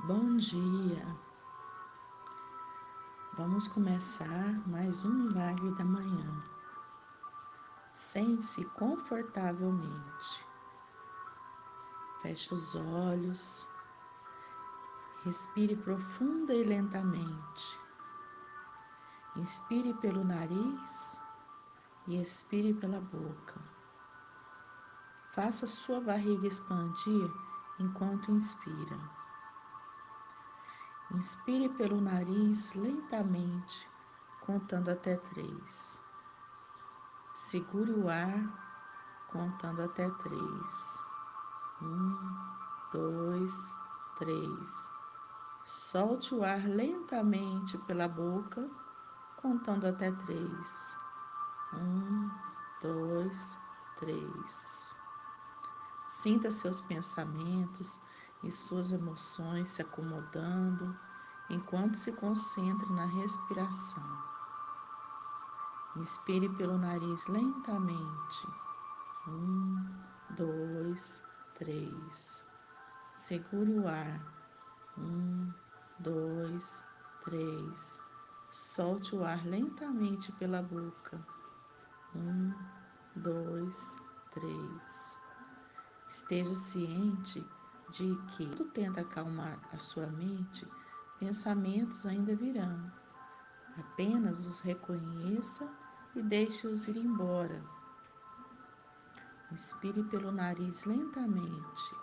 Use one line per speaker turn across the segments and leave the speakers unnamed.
Bom dia! Vamos começar mais um milagre da manhã. Sente-se confortavelmente. Feche os olhos. Respire profunda e lentamente. Inspire pelo nariz e expire pela boca. Faça sua barriga expandir enquanto inspira. Inspire pelo nariz lentamente, contando até 3. Segure o ar, contando até 3. 2, 3. Solte o ar lentamente pela boca, contando até 3. 2, 3. Sinta seus pensamentos e suas emoções se acomodando enquanto se concentra na respiração. Inspire pelo nariz lentamente. 2, 3. Segure o ar. 2, 3. Solte o ar lentamente pela boca. 2, 3. Esteja ciente de que, quando tenta acalmar a sua mente, pensamentos ainda virão. Apenas os reconheça e deixe-os ir embora. Inspire pelo nariz lentamente.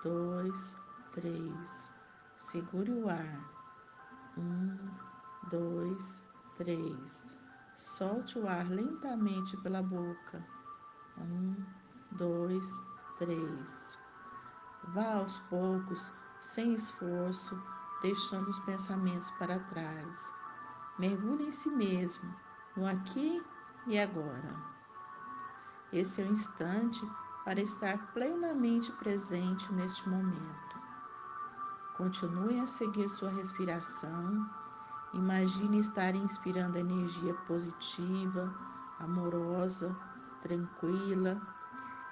2, 3. Segure o ar. 2, 3. Solte o ar lentamente pela boca. 2, 3. Vá aos poucos, sem esforço, deixando os pensamentos para trás. Mergulhe em si mesmo, no aqui e agora. Esse é o instante para estar plenamente presente neste momento. Continue a seguir sua respiração. Imagine estar inspirando energia positiva, amorosa, tranquila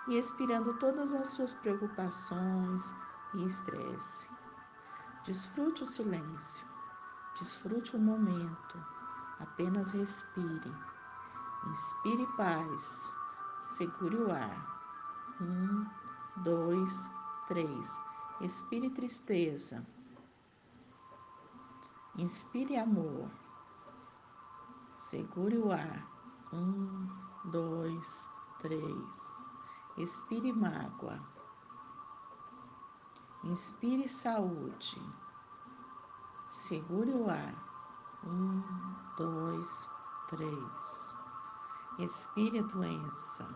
e expirando todas as suas preocupações e estresse. Desfrute o silêncio, desfrute o momento, apenas respire. Inspire paz, segure o ar. 2, 3. Expire tristeza. Inspire amor. Segure o ar. 2, 3. Expire mágoa. Inspire saúde. Segure o ar. 2, 3. Expire doença.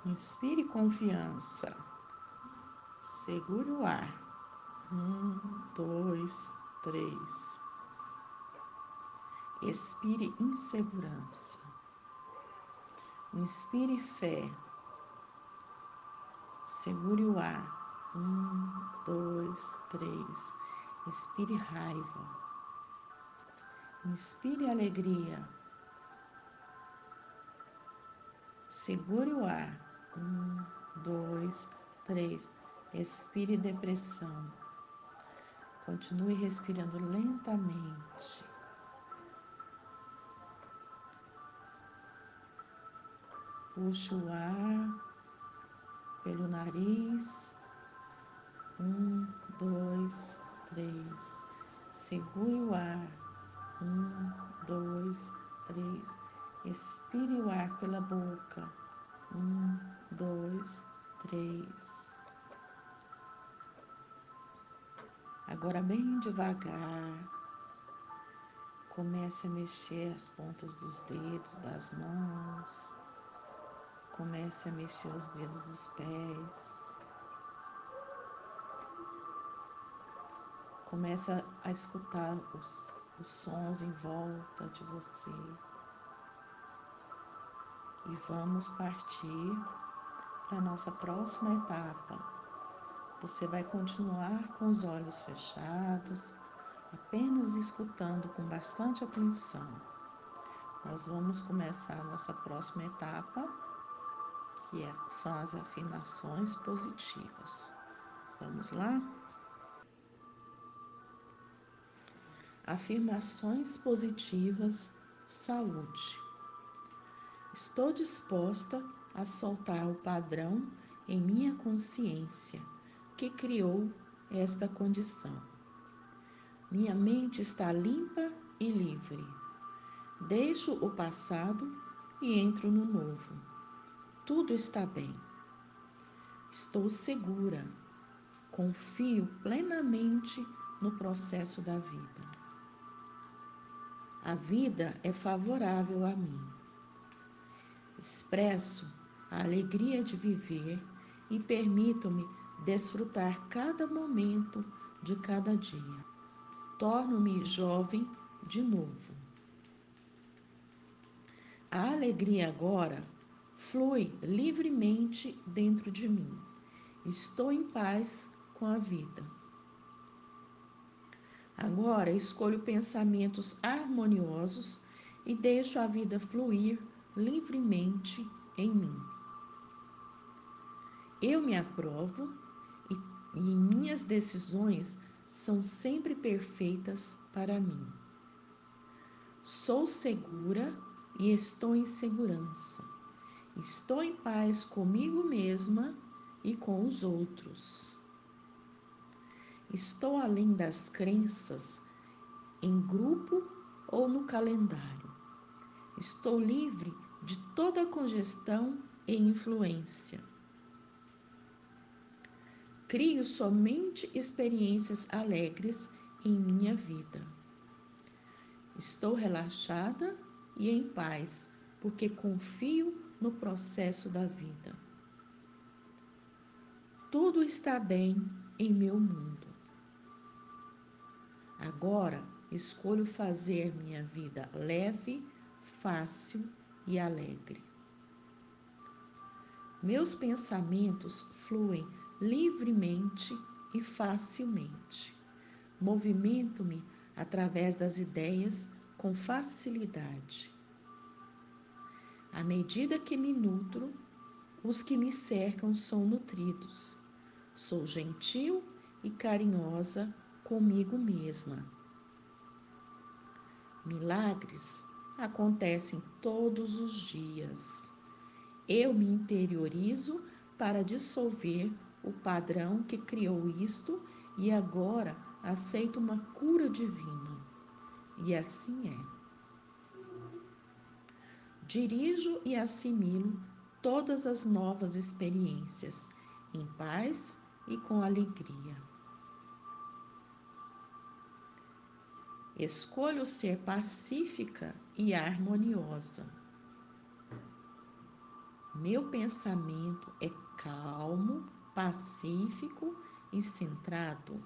Inspire confiança. Segure o ar. 2, 3. Expire insegurança. Inspire fé. Segure o ar. 2, 3. Expire raiva. Inspire alegria. Segure o ar. 2, 3. Expire depressão. Continue respirando lentamente. Puxe o ar pelo nariz. 2, 3. Segure o ar. 2, 3. Expire o ar pela boca. 2, 3. Agora, bem devagar, comece a mexer as pontas dos dedos das mãos. Comece a mexer os dedos dos pés. Comece a escutar os sons em volta de você. E vamos partir para a nossa próxima etapa. Você vai continuar com os olhos fechados, apenas escutando com bastante atenção. Nós vamos começar a nossa próxima etapa, são as afirmações positivas. Vamos lá? Afirmações positivas, saúde. Estou disposta a soltar o padrão em minha consciência que criou esta condição. Minha mente está limpa e livre. Deixo o passado e entro no novo. Tudo está bem. Estou segura. Confio plenamente no processo da vida. A vida é favorável a mim. Expresso a alegria de viver e permito-me desfrutar cada momento de cada dia. Torno-me jovem de novo. A alegria agora flui livremente dentro de mim. Estou em paz com a vida. Agora escolho pensamentos harmoniosos e deixo a vida fluir livremente em mim. Eu me aprovo e minhas decisões são sempre perfeitas para mim. Sou segura e estou em segurança. Estou em paz comigo mesma e com os outros. Estou além das crenças em grupo ou no calendário. Estou livre de toda congestão e influência. Crio somente experiências alegres em minha vida. Estou relaxada e em paz, porque confio no processo da vida. Tudo está bem em meu mundo. Agora escolho fazer minha vida leve, fácil e alegre. Meus pensamentos fluem livremente e facilmente. Movimento-me através das ideias com facilidade. À medida que me nutro, os que me cercam são nutridos. Sou gentil e carinhosa comigo mesma. Milagres acontecem todos os dias. Eu me interiorizo para dissolver o padrão que criou isto e agora aceito uma cura divina. E assim é. Dirijo e assimilo todas as novas experiências em paz e com alegria. Escolho ser pacífica e harmoniosa. Meu pensamento é calmo, pacífico e centrado.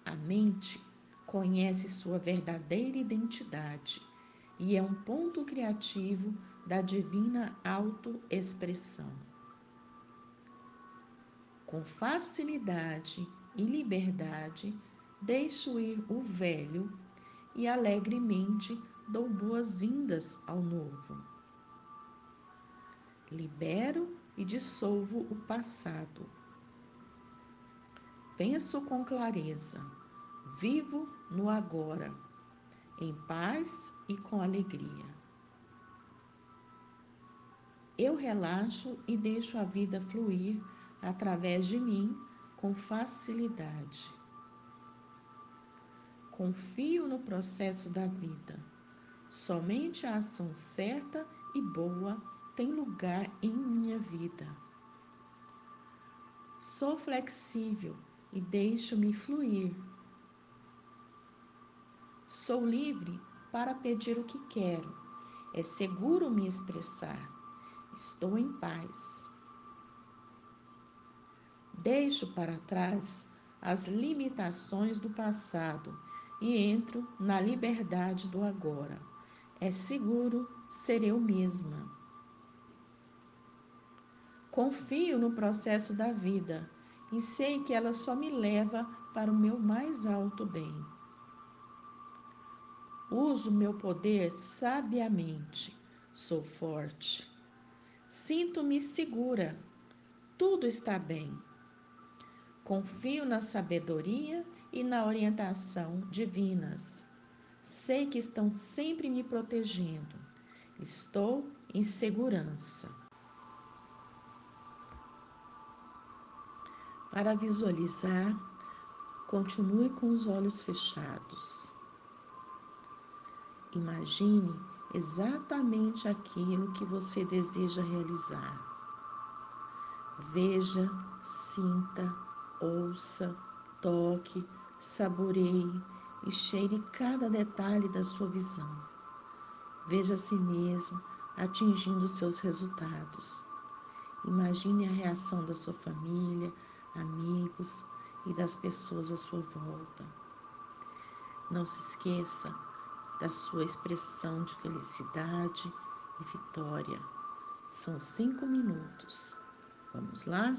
A mente conhece sua verdadeira identidade e é um ponto criativo da divina autoexpressão. Com facilidade e liberdade, deixo ir o velho e alegremente dou boas-vindas ao novo. Libero e dissolvo o passado. Penso com clareza, vivo no agora, em paz e com alegria. Eu relaxo e deixo a vida fluir através de mim com facilidade. Confio no processo da vida. Somente a ação certa e boa tem lugar em minha vida. Sou flexível e deixo-me fluir. Sou livre para pedir o que quero. É seguro me expressar. Estou em paz. Deixo para trás as limitações do passado e entro na liberdade do agora. É seguro ser eu mesma. Confio no processo da vida e sei que ela só me leva para o meu mais alto bem. Uso meu poder sabiamente. Sou forte. Sinto-me segura. Tudo está bem. Confio na sabedoria e na orientação divinas. Sei que estão sempre me protegendo. Estou em segurança. Para visualizar, continue com os olhos fechados. Imagine exatamente aquilo que você deseja realizar. Veja, sinta, ouça, toque, saboreie e cheire cada detalhe da sua visão. Veja a si mesmo atingindo seus resultados. Imagine a reação da sua família, amigos e das pessoas à sua volta. Não se esqueça da sua expressão de felicidade e vitória. São 5 minutos. Vamos lá?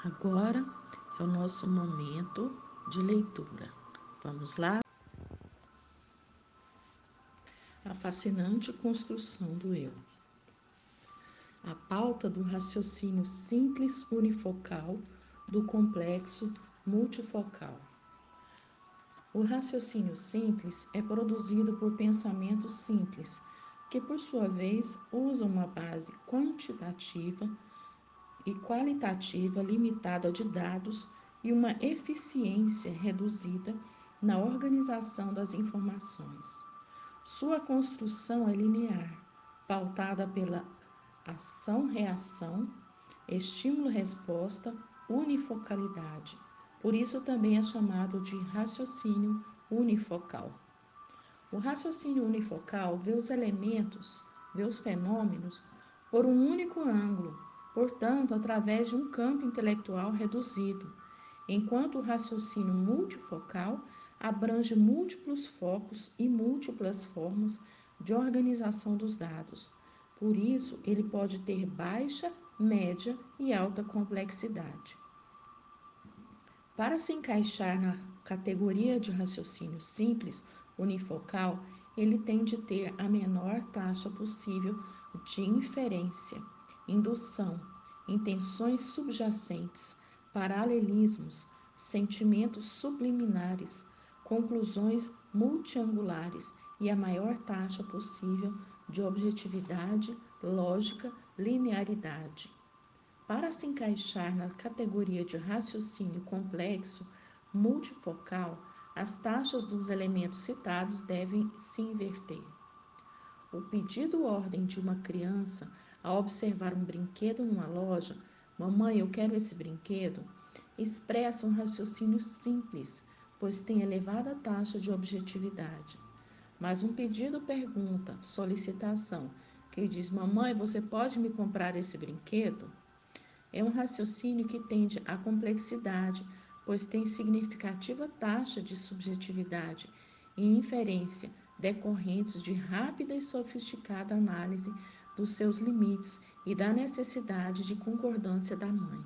Agora é o nosso momento de leitura. Vamos lá? A fascinante construção do eu. A pauta do raciocínio simples unifocal do complexo multifocal. O raciocínio simples é produzido por pensamentos simples, que por sua vez usam uma base quantitativa e qualitativa limitada de dados e uma eficiência reduzida na organização das informações. Sua construção é linear, pautada pela ação-reação, estímulo-resposta, unifocalidade. Por isso também é chamado de raciocínio unifocal. O raciocínio unifocal vê os elementos, vê os fenômenos por um único ângulo, portanto, através de um campo intelectual reduzido, enquanto o raciocínio multifocal abrange múltiplos focos e múltiplas formas de organização dos dados. Por isso, ele pode ter baixa, média e alta complexidade. Para se encaixar na categoria de raciocínio simples, unifocal, ele tem de ter a menor taxa possível de inferência, indução, intenções subjacentes, paralelismos, sentimentos subliminares, conclusões multiangulares e a maior taxa possível de objetividade, lógica, linearidade. Para se encaixar na categoria de raciocínio complexo multifocal, as taxas dos elementos citados devem se inverter. O pedido ordem de uma criança a observar um brinquedo numa loja, mamãe, eu quero esse brinquedo, expressa um raciocínio simples, pois tem elevada taxa de objetividade. Mas um pedido pergunta, solicitação, que diz, mamãe, você pode me comprar esse brinquedo? É um raciocínio que tende à complexidade, pois tem significativa taxa de subjetividade e inferência decorrentes de rápida e sofisticada análise dos seus limites e da necessidade de concordância da mãe.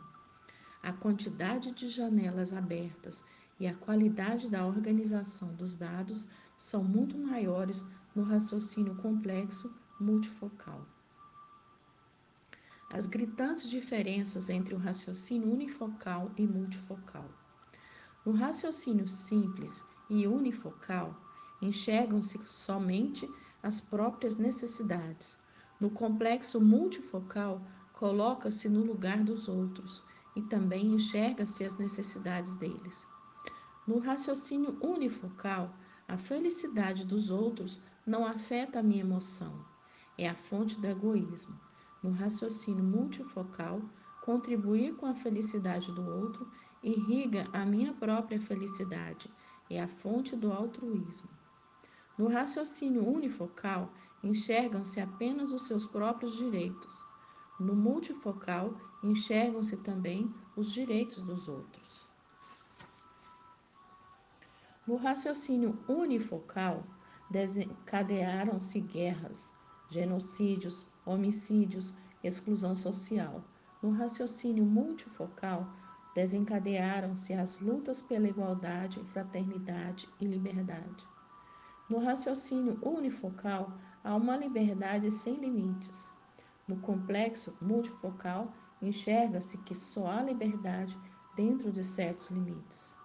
A quantidade de janelas abertas e a qualidade da organização dos dados são muito maiores no raciocínio complexo multifocal. As gritantes diferenças entre o raciocínio unifocal e multifocal. No raciocínio simples e unifocal, enxergam-se somente as próprias necessidades. No complexo multifocal, coloca-se no lugar dos outros e também enxerga-se as necessidades deles. No raciocínio unifocal, a felicidade dos outros não afeta a minha emoção, é a fonte do egoísmo. No raciocínio multifocal, contribuir com a felicidade do outro irriga a minha própria felicidade, é a fonte do altruísmo. No raciocínio unifocal, enxergam-se apenas os seus próprios direitos. No multifocal, enxergam-se também os direitos dos outros. No raciocínio unifocal, desencadearam-se guerras, genocídios, homicídios, exclusão social. No raciocínio multifocal, desencadearam-se as lutas pela igualdade, fraternidade e liberdade. No raciocínio unifocal, há uma liberdade sem limites. No complexo multifocal, enxerga-se que só há liberdade dentro de certos limites.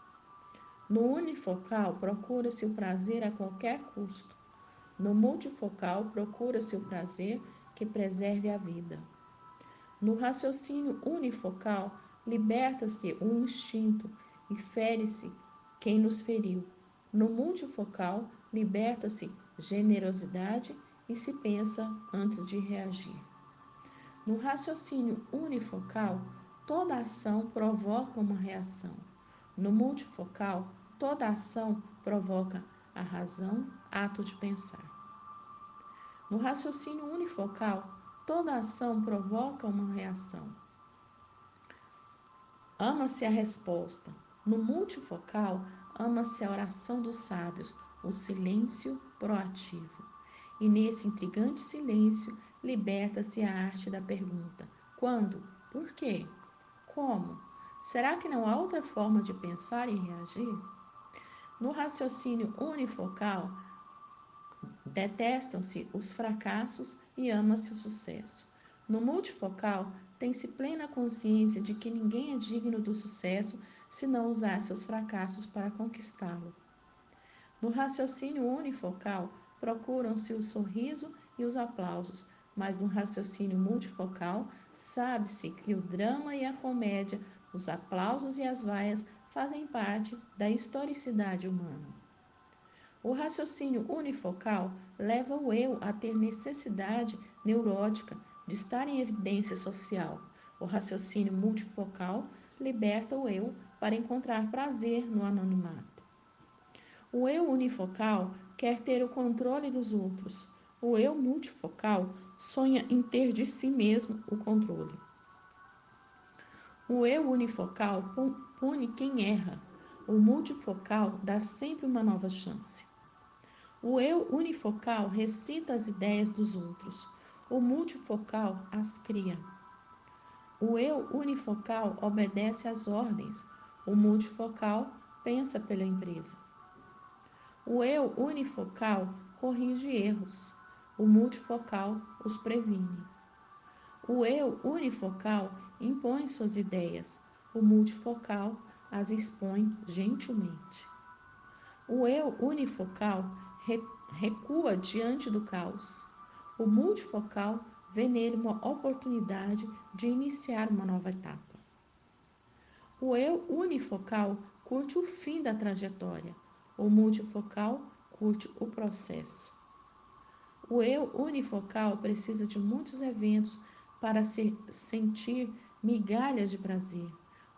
No unifocal, procura-se o prazer a qualquer custo. No multifocal, procura-se o prazer que preserve a vida. No raciocínio unifocal, liberta-se o instinto e fere-se quem nos feriu. No multifocal, liberta-se generosidade e se pensa antes de reagir. No raciocínio unifocal, toda ação provoca uma reação. No multifocal, toda ação provoca a razão, ato de pensar. No raciocínio unifocal, toda ação provoca uma reação. Ama-se a resposta. No multifocal, ama-se a oração dos sábios, o silêncio proativo. E nesse intrigante silêncio, liberta-se a arte da pergunta. Quando? Por quê? Como? Será que não há outra forma de pensar e reagir? No raciocínio unifocal, detestam-se os fracassos e ama-se o sucesso. No multifocal, tem-se plena consciência de que ninguém é digno do sucesso se não usar seus fracassos para conquistá-lo. No raciocínio unifocal, procuram-se o sorriso e os aplausos, mas no raciocínio multifocal, sabe-se que o drama e a comédia, os aplausos e as vaias fazem parte da historicidade humana. O raciocínio unifocal leva o eu a ter necessidade neurótica de estar em evidência social. O raciocínio multifocal liberta o eu para encontrar prazer no anonimato. O eu unifocal quer ter o controle dos outros. O eu multifocal sonha em ter de si mesmo o controle. O eu unifocal pune quem erra. O multifocal dá sempre uma nova chance. O eu unifocal recita as ideias dos outros. O multifocal as cria. O eu unifocal obedece às ordens. O multifocal pensa pela empresa. O eu unifocal corrige erros. O multifocal os previne. O eu unifocal impõe suas ideias. O multifocal as expõe gentilmente. O eu unifocal recua diante do caos. O multifocal vê nele uma oportunidade de iniciar uma nova etapa. O eu unifocal curte o fim da trajetória. O multifocal curte o processo. O eu unifocal precisa de muitos eventos para sentir migalhas de prazer.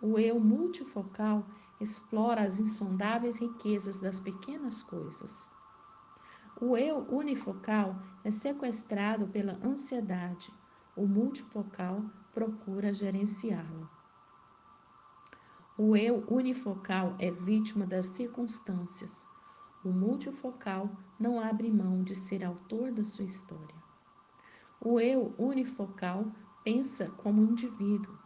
O eu multifocal explora as insondáveis riquezas das pequenas coisas. O eu unifocal é sequestrado pela ansiedade. O multifocal procura gerenciá-la. O eu unifocal é vítima das circunstâncias. O multifocal não abre mão de ser autor da sua história. O eu unifocal pensa como indivíduo.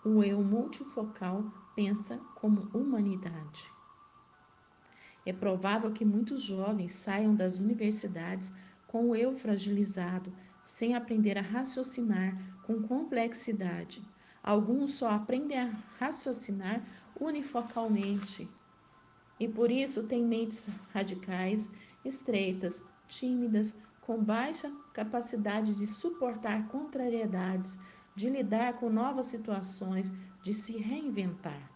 O eu multifocal pensa como humanidade. É provável que muitos jovens saiam das universidades com o eu fragilizado, sem aprender a raciocinar com complexidade. Alguns só aprendem a raciocinar unifocalmente e por isso têm mentes radicais, estreitas, tímidas, com baixa capacidade de suportar contrariedades, de lidar com novas situações, de se reinventar.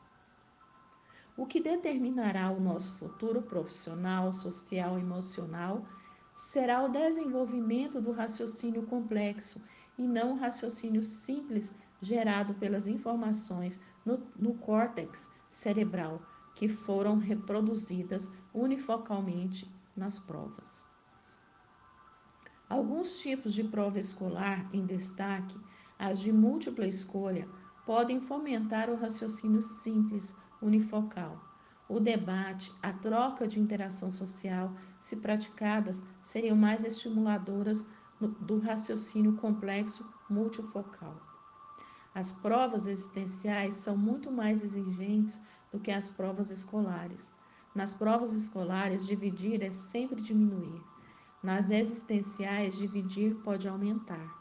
O que determinará o nosso futuro profissional, social e emocional será o desenvolvimento do raciocínio complexo e não o raciocínio simples gerado pelas informações no córtex cerebral, que foram reproduzidas unifocalmente nas provas. Alguns tipos de prova escolar em destaque, as de múltipla escolha, podem fomentar o raciocínio simples unifocal. O debate, a troca de interação social, se praticadas, seriam mais estimuladoras do raciocínio complexo multifocal. As provas existenciais são muito mais exigentes do que as provas escolares. Nas provas escolares, dividir é sempre diminuir. Nas existenciais, dividir pode aumentar.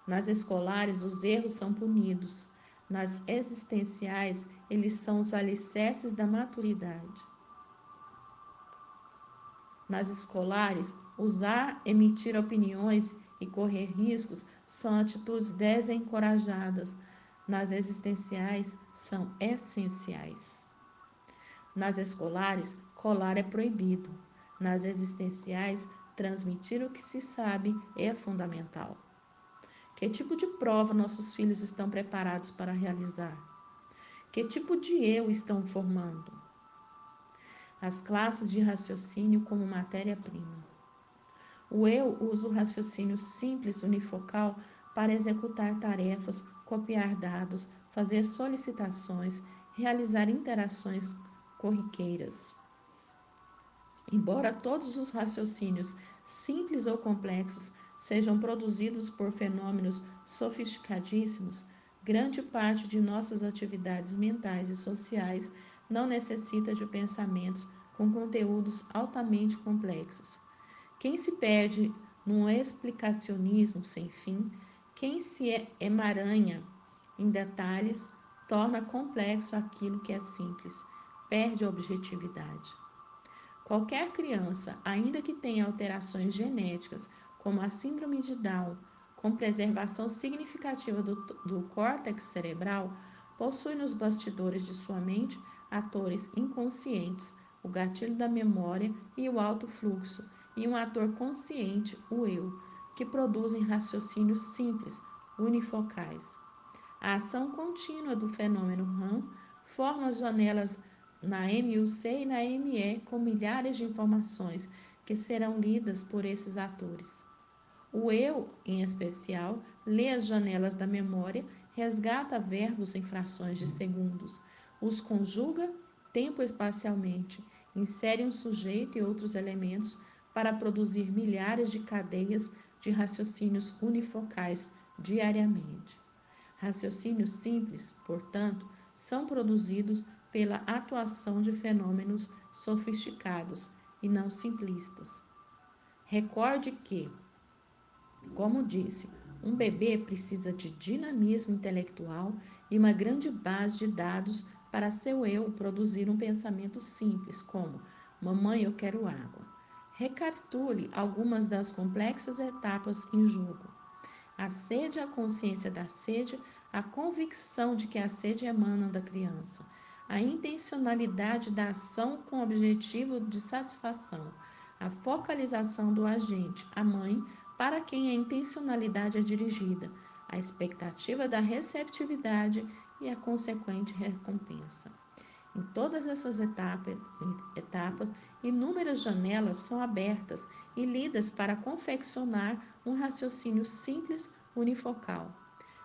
Nas escolares, os erros são punidos. Nas existenciais, eles são os alicerces da maturidade. Nas escolares, usar, emitir opiniões e correr riscos são atitudes desencorajadas. Nas existenciais, são essenciais. Nas escolares, colar é proibido. Nas existenciais, transmitir o que se sabe é fundamental. Que tipo de prova nossos filhos estão preparados para realizar? Que tipo de eu estão formando? As classes de raciocínio como matéria-prima. O eu usa o raciocínio simples unifocal para executar tarefas, copiar dados, fazer solicitações, realizar interações corriqueiras. Embora todos os raciocínios, simples ou complexos, sejam produzidos por fenômenos sofisticadíssimos, grande parte de nossas atividades mentais e sociais não necessita de pensamentos com conteúdos altamente complexos. Quem se perde num explicacionismo sem fim, quem se emaranha em detalhes, torna complexo aquilo que é simples, perde a objetividade. Qualquer criança, ainda que tenha alterações genéticas, como a síndrome de Down, com preservação significativa do córtex cerebral, possui nos bastidores de sua mente atores inconscientes, o gatilho da memória e o alto fluxo, e um ator consciente, o eu, que produzem raciocínios simples, unifocais. A ação contínua do fenômeno RAM forma as janelas na MUC e na ME com milhares de informações que serão lidas por esses atores. O eu, em especial, lê as janelas da memória, resgata verbos em frações de segundos, os conjuga tempo-espacialmente, insere um sujeito e outros elementos para produzir milhares de cadeias de raciocínios unifocais diariamente. Raciocínios simples, portanto, são produzidos pela atuação de fenômenos sofisticados e não simplistas. Recorde que, como disse, um bebê precisa de dinamismo intelectual e uma grande base de dados para seu eu produzir um pensamento simples, como: mamãe, eu quero água. Recapitule algumas das complexas etapas em jogo. A sede, a consciência da sede, a convicção de que a sede emana da criança, a intencionalidade da ação com objetivo de satisfação, a focalização do agente, a mãe, para quem a intencionalidade é dirigida, a expectativa da receptividade e a consequente recompensa. Em todas essas etapas, inúmeras janelas são abertas e lidas para confeccionar um raciocínio simples unifocal.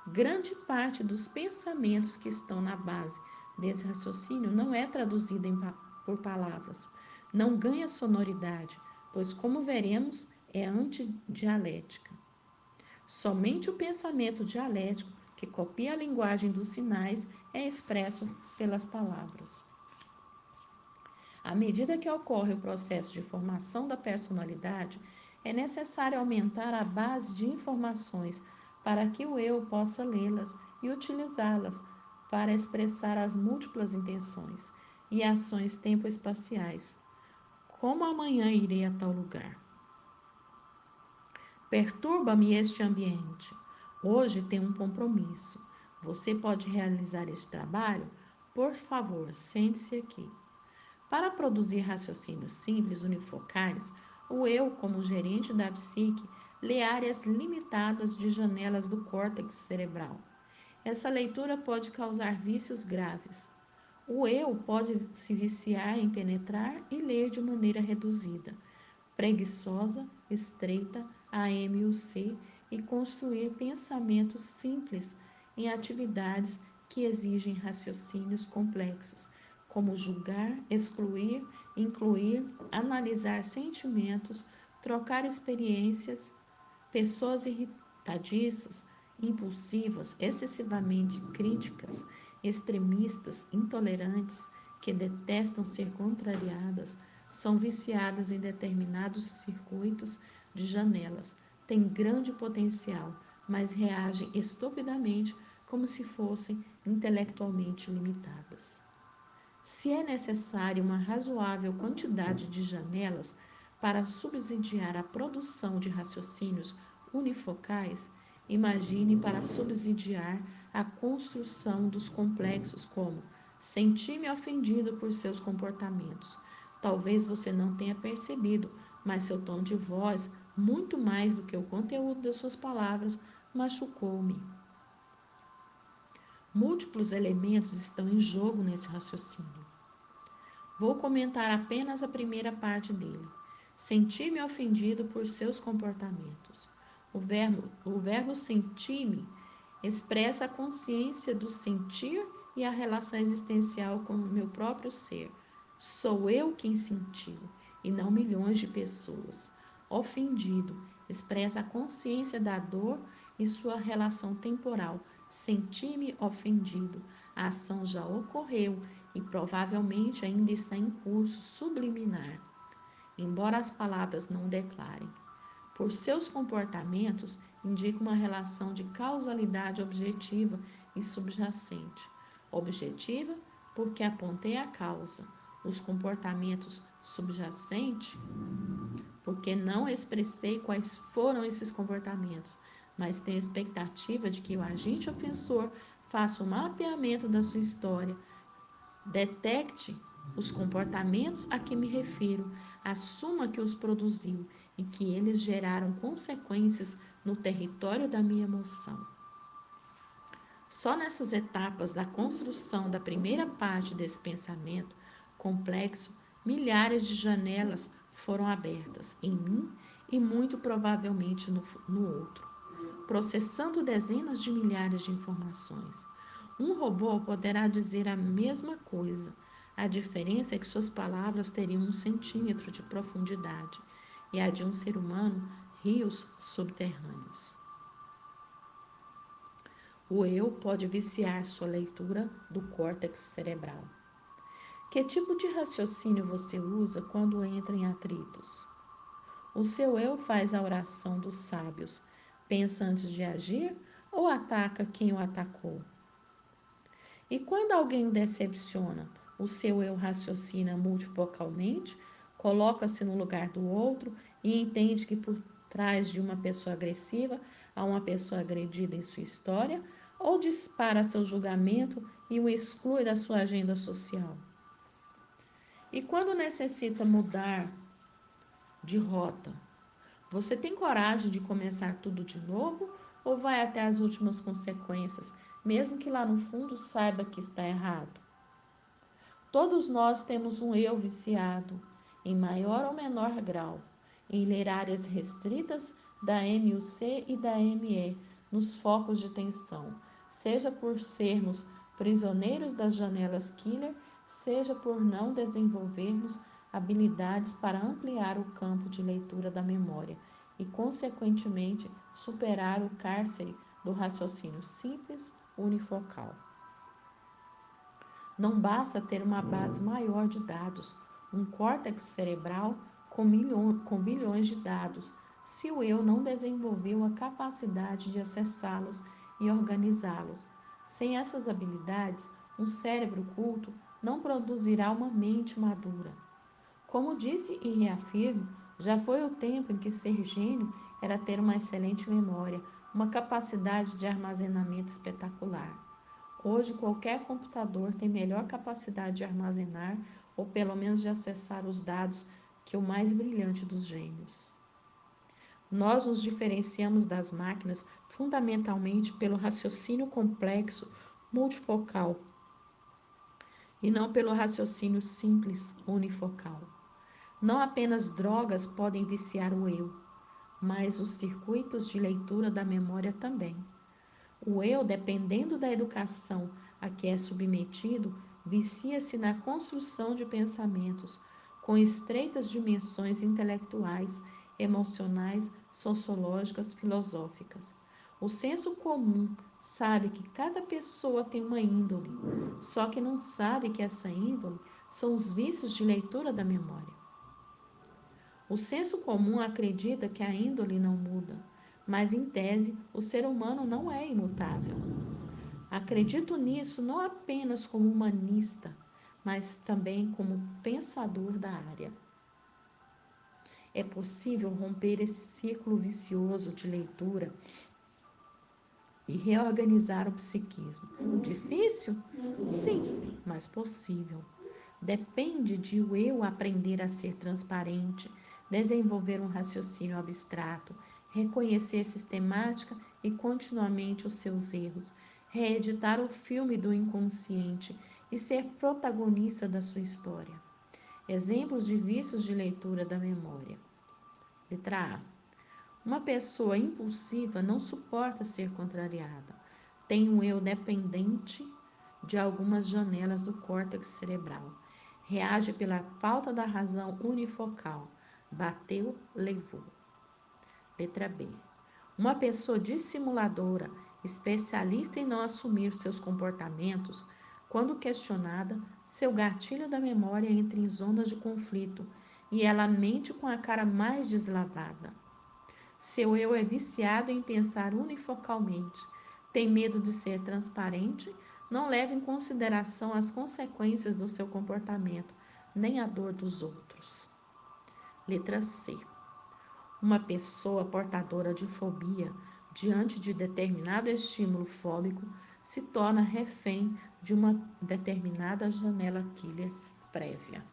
Grande parte dos pensamentos que estão na base desse raciocínio não é traduzida por palavras, não ganha sonoridade, pois, como veremos, é antidialética. Somente o pensamento dialético, que copia a linguagem dos sinais, é expresso pelas palavras. À medida que ocorre o processo de formação da personalidade, é necessário aumentar a base de informações para que o eu possa lê-las e utilizá-las para expressar as múltiplas intenções e ações tempo-espaciais. Como amanhã irei a tal lugar? Perturba-me este ambiente. Hoje tenho um compromisso. Você pode realizar esse trabalho? Por favor, sente-se aqui. Para produzir raciocínios simples unifocais, o eu, como gerente da psique, lê áreas limitadas de janelas do córtex cerebral. Essa leitura pode causar vícios graves. O eu pode se viciar em penetrar e ler de maneira reduzida, preguiçosa, estreita, AMUC, e construir pensamentos simples em atividades que exigem raciocínios complexos, como julgar, excluir, incluir, analisar sentimentos, trocar experiências, pessoas irritadiças, impulsivas, excessivamente críticas, extremistas, intolerantes, que detestam ser contrariadas, são viciadas em determinados circuitos de janelas, têm grande potencial, mas reagem estupidamente como se fossem intelectualmente limitadas. Se é necessária uma razoável quantidade de janelas para subsidiar a produção de raciocínios unifocais, imagine para subsidiar a construção dos complexos como: senti-me ofendido por seus comportamentos. Talvez você não tenha percebido, mas seu tom de voz, muito mais do que o conteúdo das suas palavras, machucou-me. Múltiplos elementos estão em jogo nesse raciocínio. Vou comentar apenas a primeira parte dele. Senti-me ofendido por seus comportamentos. O verbo sentir-me expressa a consciência do sentir e a relação existencial com o meu próprio ser. Sou eu quem sentiu, e não milhões de pessoas. Ofendido expressa a consciência da dor e sua relação temporal, senti-me ofendido. A ação já ocorreu e provavelmente ainda está em curso subliminar, embora as palavras não declarem. Por seus comportamentos, indica uma relação de causalidade objetiva e subjacente. Objetiva, porque apontei a causa. Os comportamentos subjacentes, porque não expressei quais foram esses comportamentos, mas tenho expectativa de que o agente ofensor faça um mapeamento da sua história, detecte os comportamentos a que me refiro, assuma que os produziu e que eles geraram consequências no território da minha emoção. Só nessas etapas da construção da primeira parte desse pensamento complexo, milhares de janelas foram abertas em mim e muito provavelmente no outro, processando dezenas de milhares de informações. Um robô poderá dizer a mesma coisa. A diferença é que suas palavras teriam 1 centímetro de profundidade e a de um ser humano, rios subterrâneos. O eu pode viciar sua leitura do córtex cerebral. Que tipo de raciocínio você usa quando entra em atritos? O seu eu faz a oração dos sábios, pensa antes de agir ou ataca quem o atacou? E quando alguém o decepciona, o seu eu raciocina multifocalmente, coloca-se no lugar do outro e entende que por trás de uma pessoa agressiva há uma pessoa agredida em sua história, ou dispara seu julgamento e o exclui da sua agenda social? E quando necessita mudar de rota, você tem coragem de começar tudo de novo ou vai até as últimas consequências, mesmo que lá no fundo saiba que está errado? Todos nós temos um eu viciado, em maior ou menor grau, em ler áreas restritas da MUC e da ME, nos focos de tensão, seja por sermos prisioneiros das janelas killer, seja por não desenvolvermos habilidades para ampliar o campo de leitura da memória e, consequentemente, superar o cárcere do raciocínio simples unifocal. Não basta ter uma base maior de dados, um córtex cerebral com bilhões de dados, se o eu não desenvolveu a capacidade de acessá-los e organizá-los. Sem essas habilidades, um cérebro culto não produzirá uma mente madura. Como disse e reafirmo, já foi o tempo em que ser gênio era ter uma excelente memória, uma capacidade de armazenamento espetacular. Hoje, qualquer computador tem melhor capacidade de armazenar ou pelo menos de acessar os dados que o mais brilhante dos gênios. Nós nos diferenciamos das máquinas fundamentalmente pelo raciocínio complexo multifocal e não pelo raciocínio simples unifocal. Não apenas drogas podem viciar o eu, mas os circuitos de leitura da memória também. O eu, dependendo da educação a que é submetido, vicia-se na construção de pensamentos com estreitas dimensões intelectuais, emocionais, sociológicas, filosóficas. O senso comum sabe que cada pessoa tem uma índole, só que não sabe que essa índole são os vícios de leitura da memória. O senso comum acredita que a índole não muda, mas em tese o ser humano não é imutável. Acredito nisso não apenas como humanista, mas também como pensador da área. É possível romper esse círculo vicioso de leitura e reorganizar o psiquismo. Difícil? Sim, mas possível. Depende de o eu aprender a ser transparente, desenvolver um raciocínio abstrato, reconhecer sistemática e continuamente os seus erros, reeditar o filme do inconsciente e ser protagonista da sua história. Exemplos de vícios de leitura da memória. Letra A. Uma pessoa impulsiva não suporta ser contrariada. Tem um eu dependente de algumas janelas do córtex cerebral. Reage pela falta da razão unifocal. Bateu, levou. Letra B. Uma pessoa dissimuladora Especialista em não assumir seus comportamentos, quando questionada, seu gatilho da memória entra em zonas de conflito e ela mente com a cara mais deslavada. Seu eu é viciado em pensar unifocalmente, tem medo de ser transparente, não leva em consideração as consequências do seu comportamento, nem a dor dos outros. Letra C. Uma pessoa portadora de fobia, diante de determinado estímulo fóbico, se torna refém de uma determinada janela killer prévia.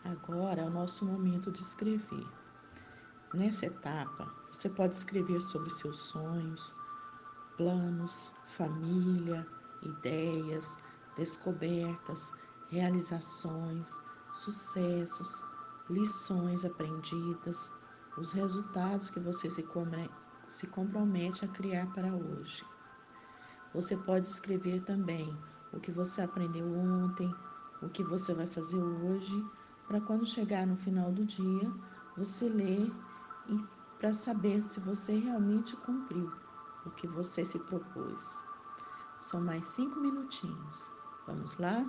Agora é o nosso momento de escrever. Nessa etapa, você pode escrever sobre seus sonhos, planos, família, ideias, descobertas, realizações, sucessos, lições aprendidas, os resultados que você se compromete a criar para hoje. Você pode escrever também o que você aprendeu ontem, o que você vai fazer hoje, para quando chegar no final do dia, você ler e para saber se você realmente cumpriu o que você se propôs. São mais 5 minutinhos. Vamos lá?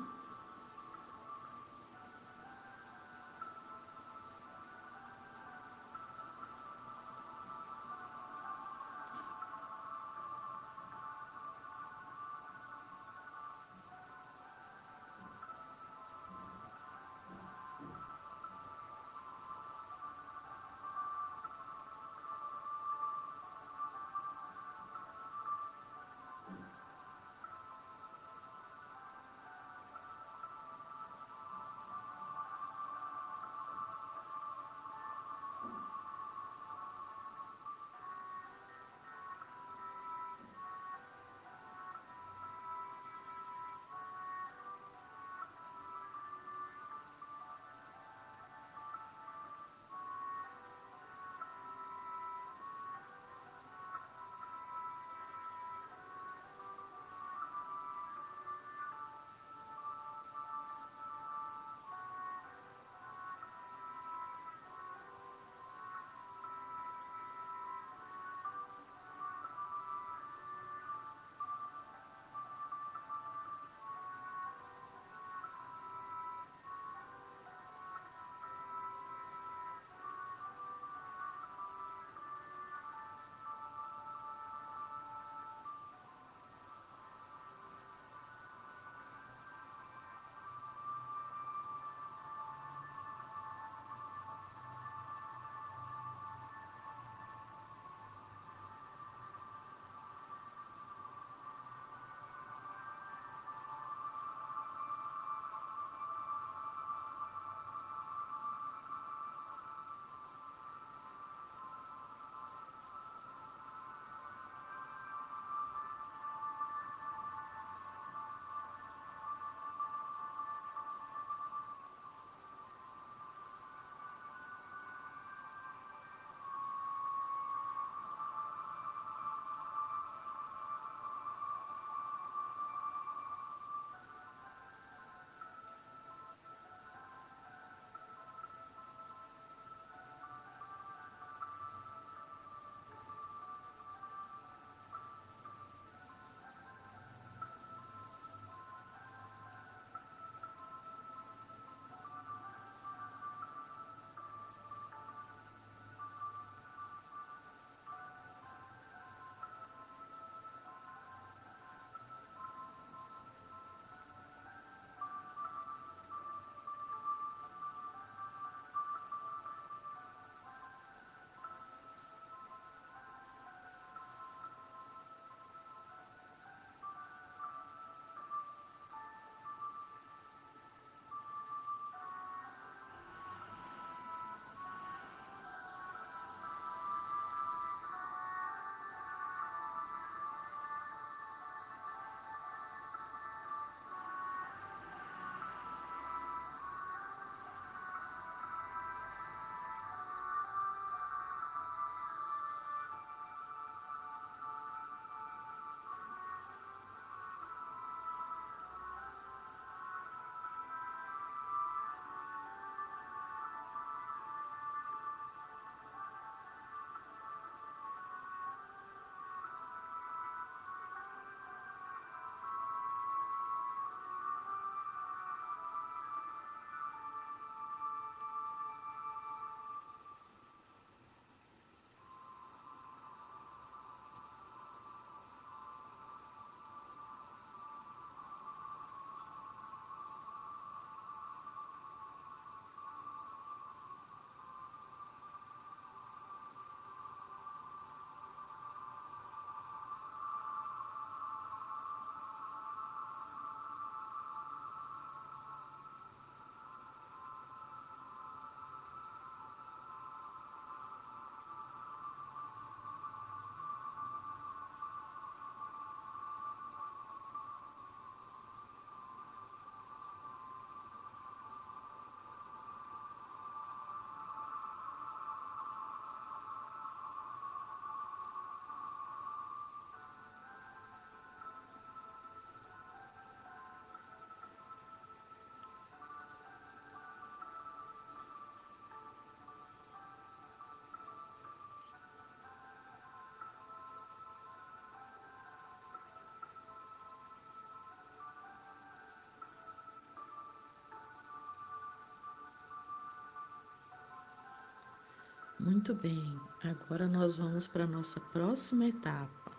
Muito bem, agora nós vamos para a nossa próxima etapa.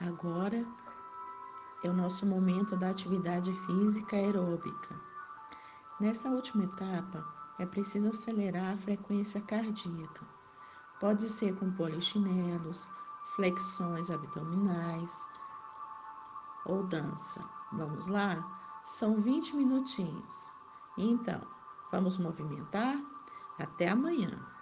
Agora é o nosso momento da atividade física aeróbica. Nessa última etapa, é preciso acelerar a frequência cardíaca. Pode ser com polichinelos, flexões abdominais ou dança. Vamos lá? São 20 minutinhos. Então, vamos movimentar? Até amanhã!